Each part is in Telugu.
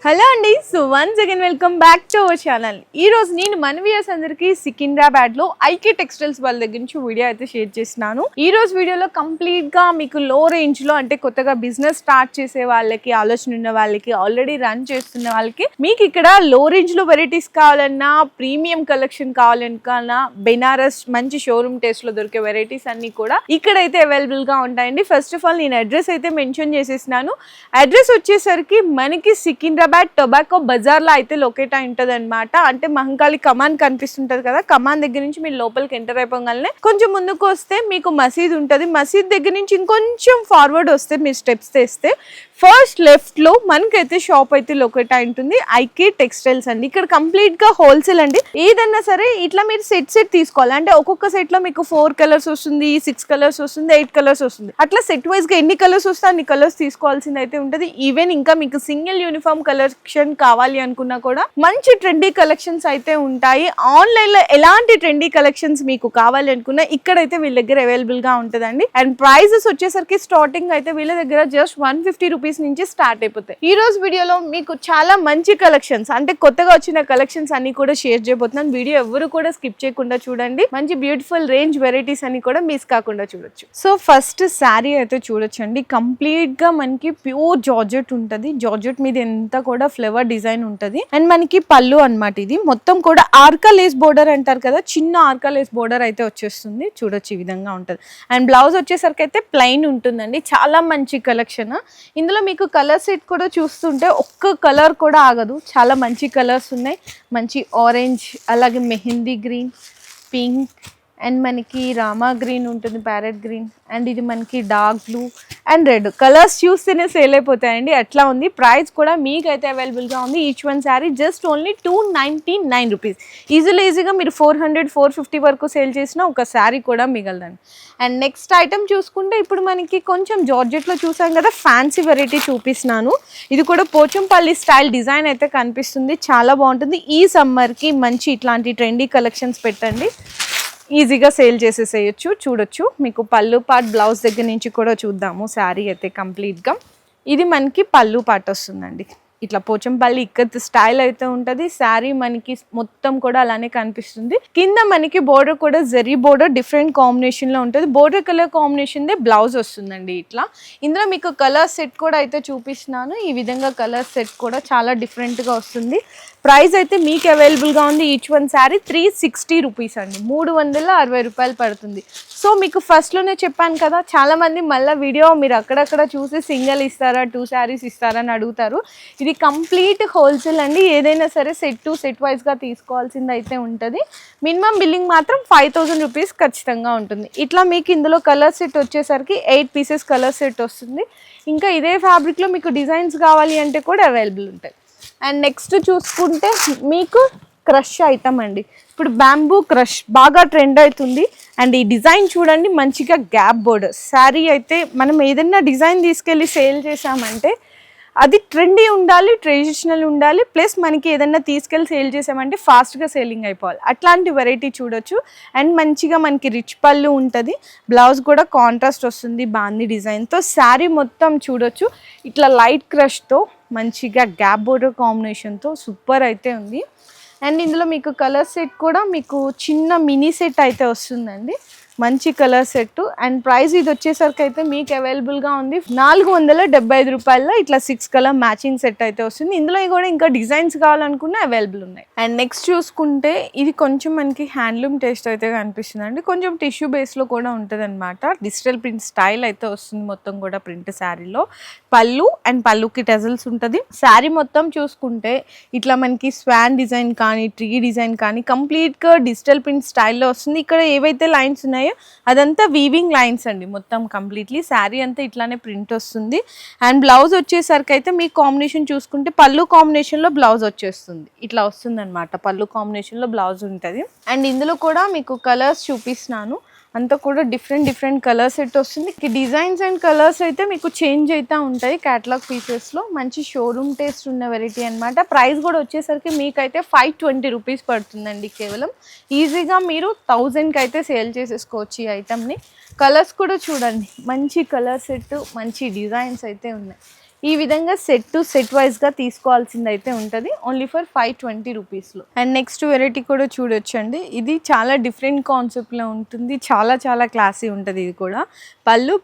హలో అండి. So once again welcome back to our channel. ఈ రోజు నేను మన వ్యూయర్స్ అందరికీ సికింద్రాబాద్ లో ఐకే టెక్స్టైల్స్ వాళ్ళ దగ్గర నుంచి వీడియో అయితే షేర్ చేస్తున్నాను. ఈ రోజు వీడియోలో కంప్లీట్ గా మీకు లో రేంజ్ లో అంటే కొత్తగా బిజినెస్ స్టార్ట్ చేసే వాళ్ళకి, ఆలోచన ఉన్న వాళ్ళకి, ఆల్రెడీ రన్ చేస్తున్న వాళ్ళకి మీకు ఇక్కడ లో రేంజ్ లో వెరైటీస్ కావాలన్నా, ప్రీమియం కలెక్షన్ కావాలన్నా, బెనారస్ మంచి షోరూమ్ టేస్ట్ లో దొరికే వెరైటీస్ అన్ని కూడా ఇక్కడైతే అవైలబుల్ గా ఉంటాయండి. ఫస్ట్ ఆఫ్ ఆల్ నేను అడ్రస్ అయితే మెన్షన్ చేసేసినాను. అడ్రస్ వచ్చేసరికి మనకి సికింద్రాబాద్ టొబాకో బజార్ లో అయితే లొకేట్ అయి ఉంటది అనమాట. అంటే మహంకాళి కమాన్ కనిపిస్తుంటది కదా, కమాన్ దగ్గర నుంచి మీరు లోపలికి ఎంటర్ అయిపోగానే కొంచెం ముందుకు వస్తే మీకు మసీద్ ఉంటది. మసీద్ దగ్గర నుంచి ఇంకొంచెం ఫార్వర్డ్ వస్తే మీరు స్టెప్స్ తెస్తే ఫస్ట్ లెఫ్ట్ లో మనకైతే షాప్ అయితే లొకేట్ అయి ఉంటుంది. ఐకే టెక్స్టైల్స్ అండి. ఇక్కడ కంప్లీట్ గా హోల్సేల్ అండి. ఏదన్నా సరే ఇట్లా మీరు సెట్ తీసుకోవాలి. అంటే ఒక్కొక్క సెట్ లో మీకు 4 కలర్స్ వస్తుంది, 6 కలర్స్ వస్తుంది, 8 కలర్స్ వస్తుంది. అట్లా సెట్ వైజ్ గా ఎన్ని కలర్స్ వస్తే అన్ని కలర్స్ తీసుకోవాల్సింది అయితే ఉంటది. ఈవెన్ ఇంకా మీకు సింగిల్ యూనిఫామ్ కలెక్షన్ కావాలి అనుకున్నా కూడా మంచి ట్రెండీ కలెక్షన్స్ అయితే ఉంటాయి. ఆన్లైన్ లో ఎలాంటి ట్రెండీ కలెక్షన్స్ మీకు కావాలి అనుకున్నా ఇక్కడైతే వీళ్ళ దగ్గర అవైలబుల్ గా ఉంటదండి. అండ్ ప్రైజెస్ వచ్చేసరికి స్టార్టింగ్ అయితే వీళ్ళ దగ్గర జస్ట్ 150 రూపీస్ నుంచి స్టార్ట్ అయిపోతాయి. ఈ రోజు వీడియోలో మీకు చాలా మంచి కలెక్షన్స్ అంటే కొత్తగా వచ్చిన కలెక్షన్స్ అన్ని కూడా షేర్ చేయబోతున్నాను. వీడియో ఎవరు కూడా స్కిప్ చేయకుండా చూడండి. మంచి బ్యూటిఫుల్ రేంజ్ వెరైటీస్ అన్ని కూడా మిస్ కాకుండా చూడొచ్చు. సో ఫస్ట్ శారీ అయితే చూడొచ్చండి. కంప్లీట్ గా మనకి ప్యూర్ జార్జెట్ ఉంటది. జార్జెట్ మీద ఎంత కూడా ఫ్లవర్ డిజైన్ ఉంటది. అండ్ మనకి పళ్ళు అన్నమాట. ఇది మొత్తం కూడా ఆర్కా లేస్ బోర్డర్ అంటారు కదా, చిన్న ఆర్కా లేస్ బోర్డర్ అయితే వచ్చేస్తుంది. చూడొచ్చు ఈ విధంగా ఉంటది. అండ్ బ్లౌజ్ వచ్చేసరికి అయితే ప్లెయిన్ ఉంటుందండి. చాలా మంచి కలెక్షన్. ఇందులో మీకు కలర్ సెట్ కూడా చూస్తుంటే ఒక్క కలర్ కూడా ఆగదు. చాలా మంచి కలర్స్ ఉన్నాయి. మంచి ఆరెంజ్, అలాగే మెహందీ గ్రీన్, పింక్, అండ్ మనకి రామా గ్రీన్ ఉంటుంది, ప్యారెట్ గ్రీన్, అండ్ ఇది మనకి dark blue and red. Colours చూస్తేనే సేల్ అయిపోతాయండి. అట్లా ఉంది. ప్రైస్ కూడా మీకైతే అవైలబుల్గా ఉంది. Each one sari just only 299 rupees. ఈజీగా మీరు 400, 450 వరకు సేల్ చేసిన ఒక శారీ కూడా మిగలదండి. అండ్ నెక్స్ట్ ఐటమ్ చూసుకుంటే ఇప్పుడు మనకి కొంచెం జార్జెట్లో చూసాం కదా, ఫ్యాన్సీ వెరైటీ చూపిస్తున్నాను. ఇది కూడా పోచంపల్లి స్టైల్ డిజైన్ అయితే కనిపిస్తుంది. చాలా బాగుంటుంది. ఈ సమ్మర్కి మంచి ఇట్లాంటి ట్రెండీ కలెక్షన్స్ పెట్టండి, ఈజీగా సేల్ చేసేసేయచ్చు. చూడొచ్చు. మీకు పళ్ళు పార్ట్ బ్లౌజ్ దగ్గర నుంచి కూడా చూద్దాము. శారీ అయితే కంప్లీట్గా ఇది మనకి పళ్ళు పార్ట్ వస్తుందండి. ఇట్లా పోచంపల్లి ఇక్కత్ స్టైల్ అయితే ఉంటుంది. శారీ మనకి మొత్తం కూడా అలానే కనిపిస్తుంది. కింద మనకి బోర్డర్ కూడా జరీ బోర్డర్ డిఫరెంట్ కాంబినేషన్ లో ఉంటుంది. Border colour combination they blouse వస్తుందండి. ఇట్లా ఇందులో మీకు కలర్ సెట్ కూడా అయితే చూపిస్తున్నాను. ఈ విధంగా కలర్ సెట్ కూడా చాలా డిఫరెంట్ గా వస్తుంది. ప్రైస్ అయితే మీకు అవైలబుల్గా ఉంది. ఈచ్ వన్ శారీ 360 రూపీస్ అండి. 360 రూపాయలు పడుతుంది. సో మీకు ఫస్ట్లోనే చెప్పాను కదా, చాలామంది మళ్ళీ వీడియో మీరు అక్కడక్కడ చూసి సింగిల్ ఇస్తారా, 2 శారీస్ ఇస్తారా అని అడుగుతారు. ఇది కంప్లీట్ హోల్సేల్ అండి. ఏదైనా సరే సెట్ వైజ్గా తీసుకోవాల్సింది అయితే ఉంటుంది. మినిమం బిల్లింగ్ మాత్రం 5000 రూపీస్ ఖచ్చితంగా ఉంటుంది. ఇట్లా మీకు ఇందులో కలర్ సెట్ వచ్చేసరికి 8 పీసెస్ కలర్ సెట్ వస్తుంది. ఇంకా ఇదే ఫ్యాబ్రిక్లో మీకు డిజైన్స్ కావాలి అంటే కూడా అవైలబుల్ ఉంటాయి. అండ్ నెక్స్ట్ చూసుకుంటే మీకు క్రష్ ఐటమ్ అండి. ఇప్పుడు బ్యాంబూ క్రష్ బాగా ట్రెండ్ అవుతుంది. అండ్ ఈ డిజైన్ చూడండి, మంచిగా గ్యాప్ బోర్డర్. శారీ అయితే మనం ఏదైనా డిజైన్ తీసుకెళ్ళి సేల్ చేసామంటే అది ట్రెండీ ఉండాలి, ట్రెడిషనల్ ఉండాలి, ప్లస్ మనకి ఏదైనా తీసుకెళ్ళి సేల్ చేసామంటే ఫాస్ట్గా సేలింగ్ అయిపోవాలి. అట్లాంటి వెరైటీ చూడొచ్చు. అండ్ మంచిగా మనకి రిచ్ పళ్ళు ఉంటుంది. బ్లౌజ్ కూడా కాంట్రాస్ట్ వస్తుంది బాందీ డిజైన్తో. శారీ మొత్తం చూడొచ్చు ఇట్లా లైట్ క్రష్తో మంచిగా గ్యాప్ బోర్డర్ కాంబినేషన్తో సూపర్ అయితే ఉంది. అండ్ ఇందులో మీకు కలర్ సెట్ కూడా మీకు చిన్న మినీ సెట్ అయితే వస్తుందండి. మంచి కలర్ సెట్. అండ్ ప్రైస్ ఇది వచ్చేసరికి అయితే మీకు అవైలబుల్గా ఉంది 475 రూపాయల్లో ఇట్లా 6 కలర్ మ్యాచింగ్ సెట్ అయితే వస్తుంది. ఇందులో కూడా ఇంకా డిజైన్స్ కావాలనుకున్నా అవైలబుల్ ఉన్నాయి. అండ్ నెక్స్ట్ చూసుకుంటే ఇది కొంచెం మనకి హ్యాండ్లూమ్ టేస్ట్ అయితే కనిపిస్తుందండి. కొంచెం టిష్యూ బేస్లో కూడా ఉంటుంది అనమాట. డిజిటల్ ప్రింట్ స్టైల్ అయితే వస్తుంది మొత్తం కూడా ప్రింట్ శారీలో. పళ్ళు అండ్ పళ్ళుకి టెజల్స్ ఉంటుంది. శారీ మొత్తం చూసుకుంటే ఇట్లా మనకి స్వాన్ డిజైన్ కానీ, ట్రీ డిజైన్ కానీ కంప్లీట్గా డిజిటల్ ప్రింట్ స్టైల్లో వస్తుంది. ఇక్కడ ఏవైతే లైన్స్ ఉన్నాయో అదంతా వీవింగ్ లైన్స్ అండి మొత్తం కంప్లీట్లీ. శారీ అంతా ఇట్లానే ప్రింట్ వస్తుంది. అండ్ బ్లౌజ్ వచ్చేసరికి అయితే మీ కాంబినేషన్ చూసుకుంటే పళ్ళు కాంబినేషన్లో బ్లౌజ్ వచ్చేస్తుంది. ఇట్లా వస్తుంది అనమాట. పళ్ళు కాంబినేషన్లో బ్లౌజ్ ఉంటుంది. అండ్ ఇందులో కూడా మీకు కలర్స్ చూపిస్తున్నాను. అంతా కూడా డిఫరెంట్ కలర్ సెట్ వస్తుంది. డిజైన్స్ అండ్ కలర్స్ అయితే మీకు చేంజ్ అయితే ఉంటాయి క్యాటలాగ్ పీసెస్లో. మంచి షోరూమ్ టేస్ట్ ఉన్న వెరైటీ అనమాట. ప్రైస్ కూడా వచ్చేసరికి మీకైతే 520 రూపీస్ పడుతుందండి కేవలం. ఈజీగా మీరు 1000కి అయితే సేల్ చేసేసుకోవచ్చు ఈ ఐటమ్ని. కలర్స్ కూడా చూడండి, మంచి కలర్ సెట్, మంచి డిజైన్స్ అయితే ఉన్నాయి. ఈ విధంగా సెట్ వైజ్గా తీసుకోవాల్సింది అయితే ఉంటుంది ఓన్లీ ఫర్ 520 రూపీస్లో. అండ్ నెక్స్ట్ వెరైటీ కూడా చూడొచ్చండి. ఇది చాలా డిఫరెంట్ కాన్సెప్ట్లో ఉంటుంది, చాలా క్లాసీ ఉంటుంది. ఇది కూడా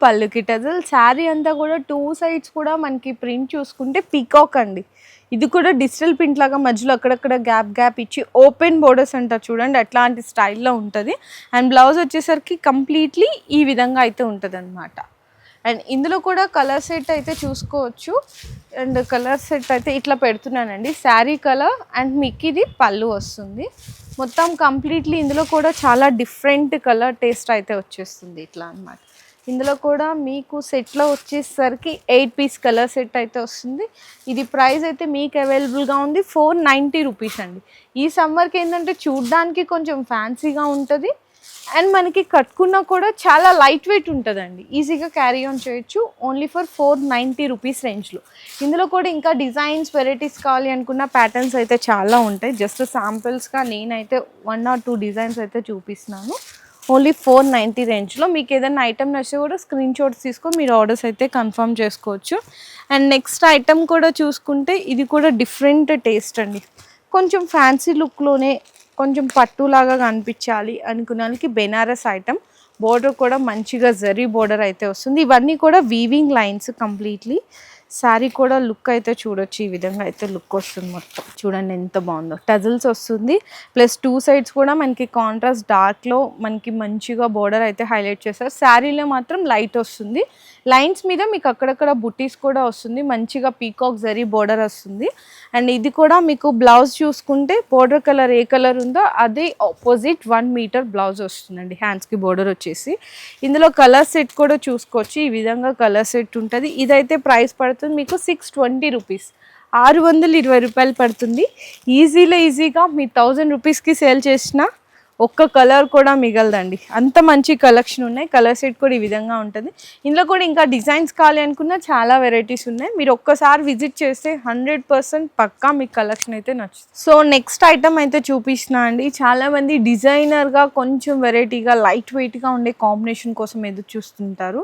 పళ్ళుకి టజల్, శారీ అంతా కూడా 2 sides కూడా మనకి ప్రింట్ చూసుకుంటే పీకాక్ అండి. ఇది కూడా డిజిటల్ ప్రింట్ లాగా మధ్యలో అక్కడక్కడ గ్యాప్ ఇచ్చి ఓపెన్ బోర్డర్స్ అంటారు చూడండి, అట్లాంటి స్టైల్లో ఉంటుంది. అండ్ బ్లౌజ్ వచ్చేసరికి కంప్లీట్లీ ఈ విధంగా అయితే ఉంటుంది అనమాట. అండ్ ఇందులో కూడా కలర్ సెట్ అయితే చూసుకోవచ్చు. అండ్ కలర్ సెట్ అయితే ఇట్లా పెడుతున్నానండి, శారీ కలర్ అండ్ మీకు ఇది పళ్ళు వస్తుంది. మొత్తం కంప్లీట్లీ ఇందులో కూడా చాలా డిఫరెంట్ కలర్ టేస్ట్ అయితే వచ్చేస్తుంది ఇట్లా అనమాట. ఇందులో కూడా మీకు సెట్లో వచ్చేసరికి 8 piece కలర్ సెట్ అయితే వస్తుంది. ఇది ప్రైస్ అయితే మీకు అవైలబుల్గా ఉంది 490 రూపీస్ అండి. ఈ సమ్మర్కి ఏంటంటే చూడ్డానికి కొంచెం ఫ్యాన్సీగా ఉంటుంది అండ్ మనకి కట్టుకున్నా కూడా చాలా లైట్ వెయిట్ ఉంటుందండి, ఈజీగా క్యారీ ఆన్ చేయొచ్చు. ఓన్లీ ఫర్ 490 రూపీస్ రేంజ్లో. ఇందులో కూడా ఇంకా డిజైన్స్ వెరైటీస్ కావాలి అనుకున్న ప్యాటర్న్స్ అయితే చాలా ఉంటాయి. జస్ట్ శాంపిల్స్గా నేనైతే 1 or 2 డిజైన్స్ అయితే చూపిస్తున్నాను. ఓన్లీ 490 రేంజ్లో. మీకు ఏదైనా ఐటమ్ నచ్చితే కూడా స్క్రీన్ షాట్స్ తీసుకొని మీరు ఆర్డర్స్ అయితే కన్ఫర్మ్ చేసుకోవచ్చు. అండ్ నెక్స్ట్ ఐటమ్ కూడా చూసుకుంటే ఇది కూడా డిఫరెంట్ టేస్ట్ అండి, కొంచెం ఫ్యాన్సీ లుక్లోనే కొంచెం పట్టులాగా కనిపించాలి అనుకున్న వాళ్ళకి బెనారస్ ఐటమ్. బోర్డర్ కూడా మంచిగా జరీ బోర్డర్ అయితే వస్తుంది. ఇవన్నీ కూడా వీవింగ్ లైన్స్ కంప్లీట్లీ. శారీ కూడా లుక్ అయితే చూడొచ్చు, ఈ విధంగా అయితే లుక్ వస్తుంది. మొత్తం చూడండి ఎంత బాగుందో, టజల్స్ వస్తుంది. ప్లస్ 2 sides కూడా మనకి కాంట్రాస్ట్ డార్క్లో మనకి మంచిగా బోర్డర్ అయితే హైలైట్ చేస్తారు. శారీలో మాత్రం లైట్ వస్తుంది, లైన్స్ మీద మీకు అక్కడక్కడ బుట్టీస్ కూడా వస్తుంది, మంచిగా పీకాక్ జరీ బోర్డర్ వస్తుంది. అండ్ ఇది కూడా మీకు బ్లౌజ్ చూసుకుంటే బోర్డర్ కలర్ ఏ కలర్ ఉందో అదే ఆపోజిట్ 1 మీటర్ బ్లౌజ్ వస్తుందండి, హ్యాండ్స్కి బోర్డర్ వచ్చేసి. ఇందులో కలర్ సెట్ కూడా చూసుకోవచ్చు, ఈ విధంగా కలర్ సెట్ ఉంటుంది. ఇదైతే ప్రైస్ పడుతుంది మీకు 620 రూపీస్, 620 రూపాయలు పడుతుంది. ఈజీగా మీ 1000 రూపీస్కి సేల్ చేసిన ఒక్క కలర్ కూడా మిగలదండి, అంత మంచి కలెక్షన్ ఉన్నాయి. కలర్ సెట్ కూడా ఈ విధంగా ఉంటుంది. ఇందులో కూడా ఇంకా డిజైన్స్ కావాలి అనుకున్న చాలా వెరైటీస్ ఉన్నాయి. మీరు ఒక్కసారి విజిట్ చేస్తే 100% పక్కా మీకు కలెక్షన్ అయితే నచ్చుతుంది. సో నెక్స్ట్ ఐటమ్ అయితే చూపిస్తున్నా అండి. చాలామంది డిజైనర్గా కొంచెం వెరైటీగా లైట్ వెయిట్గా ఉండే కాంబినేషన్ కోసం ఎదురు చూస్తుంటారు.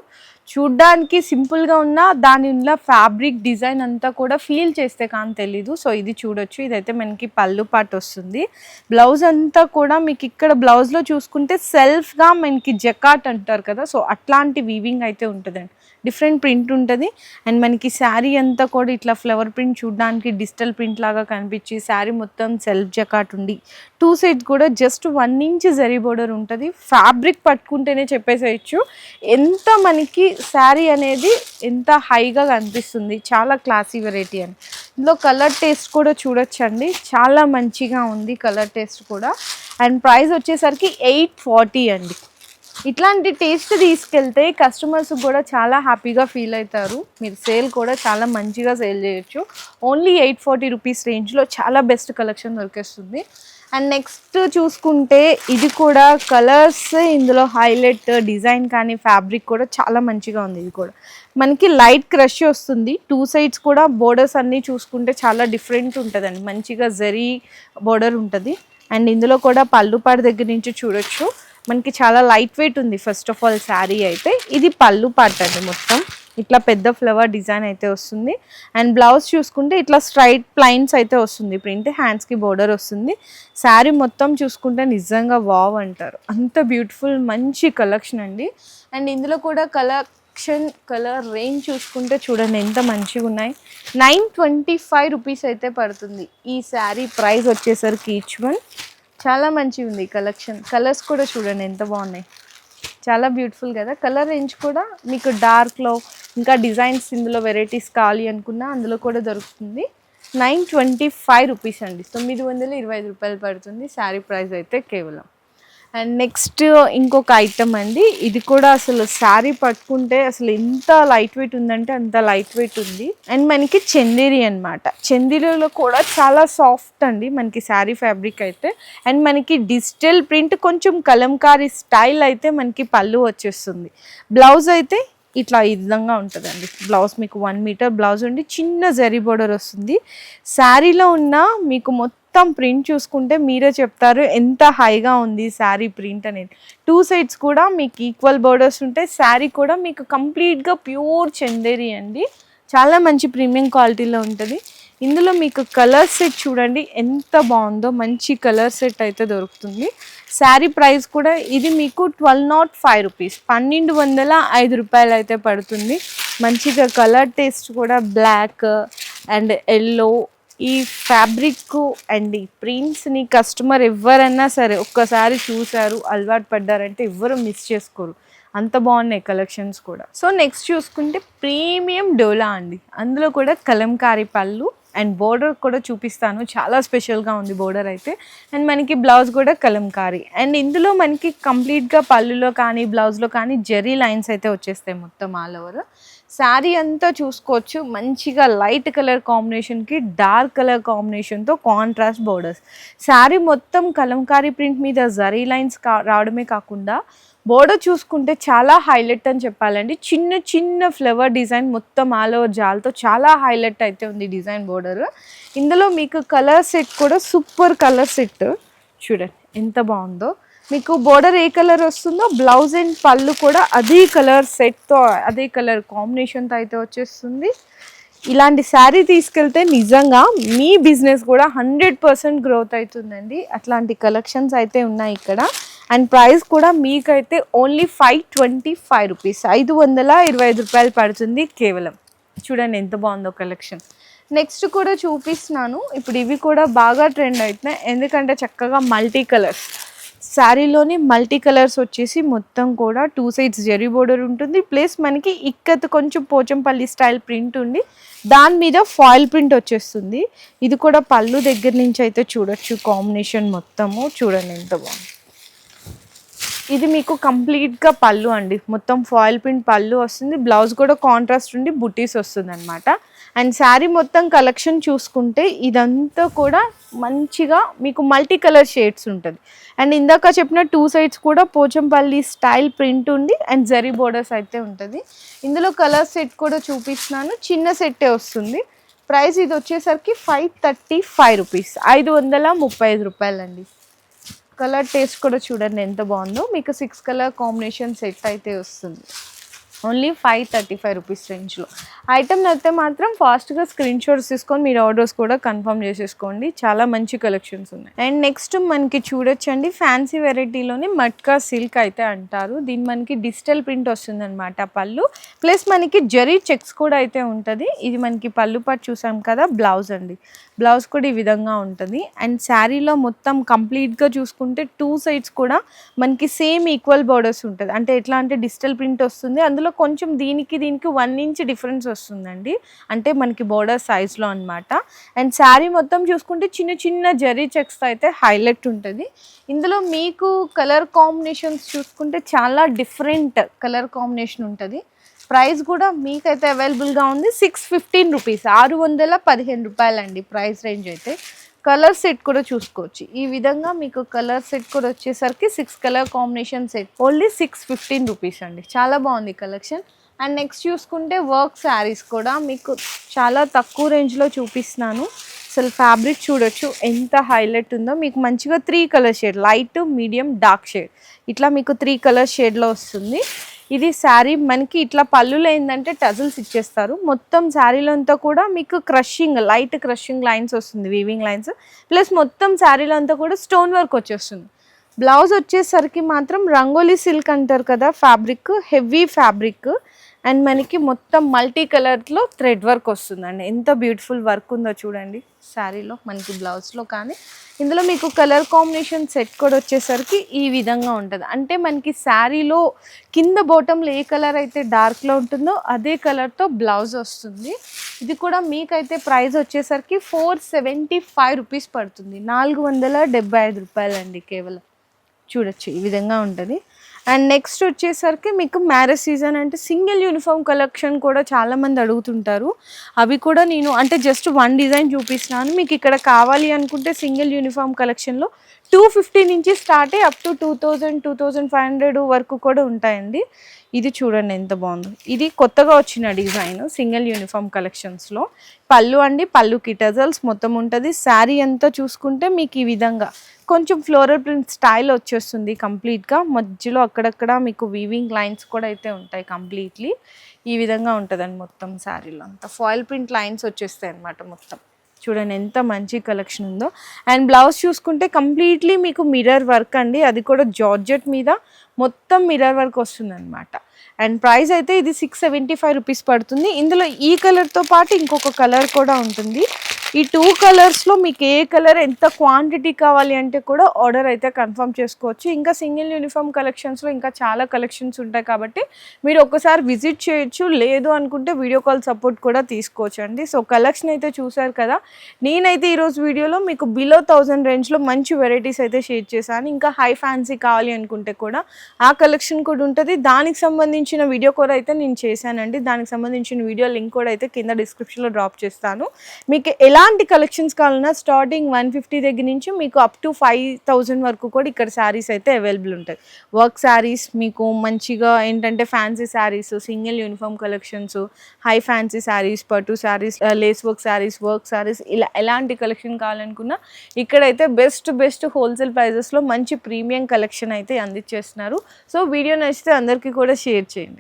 చూడ్డానికి సింపుల్గా ఉన్న దాని ఉన్న ఫ్యాబ్రిక్ డిజైన్ అంతా కూడా ఫీల్ చేస్తే కానీ తెలీదు. సో ఇది చూడొచ్చు, ఇదైతే మనకి పళ్ళు పాటు వస్తుంది. బ్లౌజ్ అంతా కూడా మీకు ఇక్కడ బ్లౌజ్లో చూసుకుంటే సెల్ఫ్గా మనకి జకాట్ అంటారు కదా, సో అట్లాంటి వీవింగ్ అయితే ఉంటుందండి, డిఫరెంట్ ప్రింట్ ఉంటుంది. అండ్ మనకి శారీ అంతా కూడా ఇట్లా ఫ్లవర్ ప్రింట్ చూడడానికి డిజిటల్ ప్రింట్ లాగా కనిపించి శారీ మొత్తం సెల్ఫ్ జకాట్ ఉండి 2 sides కూడా జస్ట్ 1 inch జరీ బోర్డర్ ఉంటుంది. ఫ్యాబ్రిక్ పట్టుకుంటేనే చెప్పేసేయచ్చు ఎంత మనకి శారీ అనేది ఎంత హైగా కనిపిస్తుంది, చాలా క్లాసీ వెరైటీ అని. ఇందులో కలర్ టేస్ట్ కూడా చూడొచ్చండి, చాలా మంచిగా ఉంది కలర్ టేస్ట్ కూడా. అండ్ ప్రైస్ వచ్చేసరికి 840 అండి. ఇట్లాంటి టేస్ట్ తీసుకెళ్తే కస్టమర్స్ కూడా చాలా హ్యాపీగా ఫీల్ అవుతారు, మీరు సేల్ కూడా చాలా మంచిగా సేల్ చేయొచ్చు. ఓన్లీ 840 రూపీస్ రేంజ్లో చాలా బెస్ట్ కలెక్షన్ దొరికేస్తుంది. అండ్ నెక్స్ట్ చూసుకుంటే ఇది కూడా కలర్స్ ఇందులో హైలైట్, డిజైన్ కానీ ఫ్యాబ్రిక్ కూడా చాలా మంచిగా ఉంది. ఇది కూడా మనకి లైట్ క్రష్ వస్తుంది. 2 sides కూడా బోర్డర్స్ అన్నీ చూసుకుంటే చాలా డిఫరెంట్ ఉంటుందండి, మంచిగా జరీ బోర్డర్ ఉంటుంది. అండ్ ఇందులో కూడా పళ్ళు పాడు దగ్గర నుంచి చూడొచ్చు మనకి చాలా లైట్ వెయిట్ ఉంది. ఫస్ట్ ఆఫ్ ఆల్ శారీ అయితే ఇది పళ్ళు పార్ట్ అండి, మొత్తం ఇట్లా పెద్ద ఫ్లవర్ డిజైన్ అయితే వస్తుంది. అండ్ బ్లౌజ్ చూసుకుంటే ఇట్లా స్ట్రైట్ ప్లైన్స్ అయితే వస్తుంది ప్రింట్, హ్యాండ్స్కి బోర్డర్ వస్తుంది. శారీ మొత్తం చూసుకుంటే నిజంగా వావ్ అంటారు, అంత బ్యూటిఫుల్ మంచి కలెక్షన్ అండి. అండ్ ఇందులో కూడా కలర్ రేంజ్ చూసుకుంటే చూడండి ఎంత మంచిగా ఉన్నాయి. 925 రూపీస్ అయితే పడుతుంది ఈ శారీ ప్రైస్ వచ్చేసరికి ఈచ్ వన్. చాలా మంచిగా ఉంది కలెక్షన్, కలర్స్ కూడా చూడండి ఎంత బాగున్నాయి, చాలా బ్యూటిఫుల్ కదా. కలర్ రేంజ్ కూడా మీకు డార్క్లో ఇంకా డిజైన్స్ ఇందులో వెరైటీస్ కావాలి అనుకున్నా అందులో కూడా దొరుకుతుంది. 925 రూపీస్ అండి, 925 రూపాయలు పడుతుంది శారీ ప్రైస్ అయితే కేవలం. అండ్ నెక్స్ట్ ఇంకొక ఐటమ్ అండి, ఇది కూడా అసలు శారీ పట్టుకుంటే అసలు ఎంత లైట్ వెయిట్ ఉందంటే అంత లైట్ వెయిట్ ఉంది. అండ్ మనకి చందేరి అనమాట, చందేరిలో కూడా చాలా సాఫ్ట్ అండి మనకి శారీ ఫ్యాబ్రిక్ అయితే. అండ్ మనకి డిజిటల్ ప్రింట్ కొంచెం కలంకారీ స్టైల్ అయితే మనకి పళ్ళు వచ్చేస్తుంది. బ్లౌజ్ అయితే ఇట్లా ఈ విధంగా ఉంటుందండి. బ్లౌజ్ మీకు 1 మీటర్ బ్లౌజ్ ఉండి చిన్న జరీ బోర్డర్ వస్తుంది. శారీలో ఉన్న మీకు మొత్తం ప్రింట్ చూసుకుంటే మీరే చెప్తారు ఎంత హైగా ఉంది శారీ ప్రింట్ అనేది. 2 sides కూడా మీకు ఈక్వల్ బోర్డర్స్ ఉంటాయి. శారీ కూడా మీకు కంప్లీట్గా ప్యూర్ చందేరి అండి, చాలా మంచి ప్రీమియం క్వాలిటీలో ఉంటుంది. ఇందులో మీకు కలర్ సెట్ చూడండి ఎంత బాగుందో, మంచి కలర్ సెట్ అయితే దొరుకుతుంది. శారీ ప్రైస్ కూడా ఇది మీకు 1205 రూపీస్, 1205 రూపాయలు అయితే పడుతుంది. మంచిగా కలర్ టేస్ట్ కూడా బ్లాక్ అండ్ ఎల్లో, ఈ ఫ్యాబ్రిక్ అండ్ ఈ ప్రింట్స్ని కస్టమర్ ఎవరైనా సరే ఒక్కసారి చూసారు, అలవాటు పడ్డారంటే ఎవ్వరు మిస్ చేసుకోరు, అంత బాగున్నాయి కలెక్షన్స్ కూడా. సో నెక్స్ట్ చూసుకుంటే ప్రీమియం డోలా అండి, అందులో కూడా కలంకారీ పళ్ళు అండ్ బోర్డర్ కూడా చూపిస్తాను, చాలా స్పెషల్గా ఉంది బోర్డర్ అయితే. అండ్ మనకి బ్లౌజ్ కూడా కలంకారీ, అండ్ ఇందులో మనకి కంప్లీట్గా పళ్ళులో కానీ బ్లౌజ్లో కానీ జెరీ లైన్స్ అయితే వచ్చేస్తాయి మొత్తం ఆల్ ఓవర్. శారీ అంతా చూసుకోవచ్చు, మంచిగా లైట్ కలర్ కాంబినేషన్కి డార్క్ కలర్ కాంబినేషన్తో కాంట్రాస్ట్ బోర్డర్స్. శారీ మొత్తం కలంకారీ ప్రింట్ మీద జరీ లైన్స్ రావడమే కాకుండా బోర్డర్ చూసుకుంటే చాలా హైలైట్ అని చెప్పాలండి. చిన్న చిన్న ఫ్లవర్ డిజైన్ మొత్తం ఆల్ ఓవర్ జాల్తో చాలా హైలైట్ అయితే ఉంది డిజైన్ బోర్డర్. ఇందులో మీకు కలర్ సెట్ కూడా సూపర్ కలర్ సెట్ చూడండి ఎంత బాగుందో. మీకు బోర్డర్ ఏ కలర్ వస్తుందో బ్లౌజ్ అండ్ పళ్ళు కూడా అదే కలర్ సెట్తో అదే కలర్ కాంబినేషన్తో అయితే వచ్చేస్తుంది. ఇలాంటి శారీ తీసుకెళ్తే నిజంగా మీ బిజినెస్ కూడా 100% గ్రోత్ అవుతుందండి. అట్లాంటి కలెక్షన్స్ అయితే ఉన్నాయి ఇక్కడ. అండ్ ప్రైస్ కూడా మీకైతే ఓన్లీ 525 రూపీస్, 525 రూపాయలు పడుతుంది కేవలం. చూడండి ఎంత బాగుందో కలెక్షన్. నెక్స్ట్ కూడా చూపిస్తున్నాను. ఇప్పుడు ఇవి కూడా బాగా ట్రెండ్ అవుతున్నాయి, ఎందుకంటే చక్కగా మల్టీ కలర్స్ శారీలోని మల్టీ కలర్స్ వచ్చేసి మొత్తం కూడా 2 సైడ్స్ జెరీ బోర్డర్ ఉంటుంది, ప్లస్ మనకి ఇక్కత్ కొంచెం పోచంపల్లి స్టైల్ ప్రింట్ ఉండి దాని మీద ఫాయిల్ ప్రింట్ వచ్చేస్తుంది. ఇది కూడా పళ్ళు దగ్గర నుంచి అయితే చూడొచ్చు, కాంబినేషన్ మొత్తము చూడండి ఎంత బాగుంది. ఇది మీకు కంప్లీట్గా పళ్ళు అండి, మొత్తం ఫాయిల్ ప్రింట్ పళ్ళు వస్తుంది, బ్లౌజ్ కూడా కాంట్రాస్ట్ ఉండి బుటీస్ వస్తుంది అనమాట. అండ్ శారీ మొత్తం కలెక్షన్ చూసుకుంటే ఇదంతా కూడా మంచిగా మీకు మల్టీ కలర్ షేడ్స్ ఉంటుంది. అండ్ ఇందాక చెప్పిన 2 సైడ్స్ కూడా పోచంపల్లి స్టైల్ ప్రింట్ ఉండి అండ్ జరీ బోర్డర్స్ అయితే ఉంటుంది. ఇందులో కలర్ సెట్ కూడా చూపిస్తున్నాను, చిన్న సెట్టే వస్తుంది. ప్రైస్ ఇది వచ్చేసరికి 535 రూపీస్, 535 రూపాయలండి. కలర్ టేస్ట్ కూడా చూడండి ఎంత బాగుందో. మీకు 6 కలర్ కాంబినేషన్ సెట్ అయితే వస్తుంది, ఓన్లీ 535 రూపీస్ రేంజ్లో. ఐటమ్ అయితే మాత్రం ఫాస్ట్గా స్క్రీన్ షాట్స్ తీసుకొని మీరు ఆర్డర్స్ కూడా కన్ఫర్మ్ చేసేసుకోండి, చాలా మంచి కలెక్షన్స్ ఉన్నాయి. అండ్ నెక్స్ట్ మనకి చూడొచ్చండి ఫ్యాన్సీ వెరైటీలోని మట్కా సిల్క్ అయితే అంటారు. దీని మనకి డిజిటల్ ప్రింట్ వస్తుంది అనమాట పళ్ళు, ప్లస్ మనకి జరీ చెక్స్ కూడా అయితే ఉంటుంది. ఇది మనకి పళ్ళు పాటు చూసాం కదా, బ్లౌజ్ అండి, బ్లౌజ్ కూడా ఈ విధంగా ఉంటుంది. అండ్ శారీలో మొత్తం కంప్లీట్గా చూసుకుంటే 2 సైడ్స్ కూడా మనకి సేమ్ ఈక్వల్ బోర్డర్స్ ఉంటుంది. అంటే ఎట్లా అంటే డిజిటల్ ప్రింట్ వస్తుంది, అందులో కొంచెం దీనికి 1 ఇంచ్ డిఫరెన్స్ వస్తుందండి, అంటే మనకి బోర్డర్ సైజ్లో అనమాట. అండ్ శారీ మొత్తం చూసుకుంటే చిన్న చిన్న జరీ చెక్స్ అయితే హైలైట్ ఉంటుంది. ఇందులో మీకు కలర్ కాంబినేషన్స్ చూసుకుంటే చాలా డిఫరెంట్ కలర్ కాంబినేషన్ ఉంటుంది. ప్రైస్ కూడా మీకైతే అవైలబుల్గా ఉంది 615 రూపీస్, 615 రూపాయలండి ప్రైస్ రేంజ్ అయితే. కలర్ సెట్ కూడా చూసుకోవచ్చు, ఈ విధంగా మీకు కలర్ సెట్ కూడా వచ్చేసరికి 6 colour combination set only 615 rupees అండి, చాలా బాగుంది కలెక్షన్. అండ్ నెక్స్ట్ చూసుకుంటే వర్క్ శారీస్ కూడా మీకు చాలా తక్కువ రేంజ్లో చూపిస్తున్నాను. అసలు ఫ్యాబ్రిక్ చూడొచ్చు ఎంత హైలైట్ ఉందో. మీకు మంచిగా 3 colour shade, light, medium, dark shade, ఇట్లా మీకు 3 కలర్ షేడ్లో వస్తుంది. ఇది శారీ మనకి ఇట్లా పళ్ళులో ఏంటంటే టజల్స్ ఇచ్చేస్తారు, మొత్తం శారీలో అంతా కూడా మీకు క్రషింగ్, లైట్ క్రషింగ్ లైన్స్ వస్తుంది, వీవింగ్ లైన్స్, ప్లస్ మొత్తం శారీలో అంతా కూడా స్టోన్ వర్క్ వచ్చేస్తుంది. బ్లౌజ్ వచ్చేసరికి మాత్రం రంగోలీ సిల్క్ అంటారు కదా ఫ్యాబ్రిక్, హెవీ ఫ్యాబ్రిక్, అండ్ మనకి మొత్తం మల్టీ కలర్లో థ్రెడ్ వర్క్ వస్తుందండి. ఎంత బ్యూటిఫుల్ వర్క్ ఉందో చూడండి శారీలో, మనకి బ్లౌజ్లో కానీ. ఇందులో మీకు కలర్ కాంబినేషన్ సెట్ కూడా వచ్చేసరికి ఈ విధంగా ఉంటుంది. అంటే మనకి శారీలో కింద బాటంలో ఏ కలర్ అయితే డార్క్లో ఉంటుందో అదే కలర్తో బ్లౌజ్ వస్తుంది. ఇది కూడా మీకైతే ప్రైస్ వచ్చేసరికి 475 రూపీస్ పడుతుంది, 475 రూపాయలండి కేవలం. చూడొచ్చు ఈ విధంగా ఉంటుంది. అండ్ నెక్స్ట్ వచ్చేసరికి మీకు మ్యారేజ్ సీజన్ అంటే సింగిల్ యూనిఫామ్ కలెక్షన్ కూడా చాలామంది అడుగుతుంటారు. అవి కూడా నేను అంటే జస్ట్ 1 డిజైన్ చూపిస్తున్నాను. మీకు ఇక్కడ కావాలి అనుకుంటే సింగిల్ యూనిఫామ్ కలెక్షన్లో 250 నుంచి స్టార్ట్ అయ్యి అప్ టు 2000, 2500 వరకు కూడా ఉంటాయండి. ఇది చూడండి ఎంత బాగుందో. ఇది కొత్తగా వచ్చిన డిజైన్ సింగిల్ యూనిఫామ్ కలెక్షన్స్లో. పళ్ళు అండి, పళ్ళుకి టజల్స్ మొత్తం ఉంటుంది. శారీ అంతా చూసుకుంటే మీకు ఈ విధంగా కొంచెం ఫ్లోరల్ ప్రింట్ స్టైల్ వచ్చేస్తుంది కంప్లీట్గా. మధ్యలో అక్కడక్కడ మీకు వీవింగ్ లైన్స్ కూడా అయితే ఉంటాయి కంప్లీట్లీ. ఈ విధంగా ఉంటుందండి మొత్తం శారీలో అంతా. ఫాయిల్ ప్రింట్ లైన్స్ వచ్చేస్తాయి అన్నమాట మొత్తం. చూడండి ఎంత మంచి కలెక్షన్ ఉందో. అండ్ బ్లౌజ్ చూసుకుంటే కంప్లీట్లీ మీకు మిర్రర్ వర్క్ అండి, అది కూడా జార్జెట్ మీద మొత్తం మిర్రర్ వర్క్ వస్తుంది అనమాట. అండ్ ప్రైస్ అయితే ఇది 675 రూపీస్ పడుతుంది. ఇందులో ఈ కలర్తో పాటు ఇంకొక కలర్ కూడా ఉంటుంది. ఈ 2 కలర్స్లో మీకు ఏ కలర్ ఎంత క్వాంటిటీ కావాలి అంటే కూడా ఆర్డర్ అయితే కన్ఫర్మ్ చేసుకోవచ్చు. ఇంకా సింగిల్ యూనిఫామ్ కలెక్షన్స్లో ఇంకా చాలా కలెక్షన్స్ ఉంటాయి కాబట్టి మీరు ఒక్కసారి విజిట్ చేయొచ్చు. లేదు అనుకుంటే వీడియో కాల్ సపోర్ట్ కూడా తీసుకోవచ్చు అండి. సో కలెక్షన్ అయితే చూసారు కదా. నేనైతే ఈరోజు వీడియోలో మీకు బిలో 1000 రేంజ్లో మంచి వెరైటీస్ అయితే షేర్ చేశాను. ఇంకా హై ఫ్యాన్సీ కావాలి అనుకుంటే కూడా ఆ కలెక్షన్ కూడా ఉంటుంది. దానికి సంబంధించిన వీడియో కూడా అయితే నేను చేశానండి. దానికి సంబంధించిన వీడియో లింక్ కూడా అయితే కింద డిస్క్రిప్షన్లో డ్రాప్ చేస్తాను. మీకు ఎలాంటి కలెక్షన్స్ కావాలన్నా స్టార్టింగ్ 150 దగ్గర నుంచి మీకు అప్ టు 5000 వరకు కూడా ఇక్కడ శారీస్ అయితే అవైలబుల్ ఉంటాయి. వర్క్ శారీస్ మీకు మంచిగా ఏంటంటే fancy saris, single uniform collections, high fancy saris, పట్టు శారీస్, లేస్ వర్క్ శారీస్ ఇలా ఎలాంటి కలెక్షన్ కావాలనుకున్నా ఇక్కడైతే బెస్ట్ హోల్సేల్ ప్రైజెస్లో మంచి ప్రీమియం కలెక్షన్ అయితే అందించేస్తున్నారు. సో వీడియో నచ్చితే అందరికీ కూడా షేర్ చేయండి.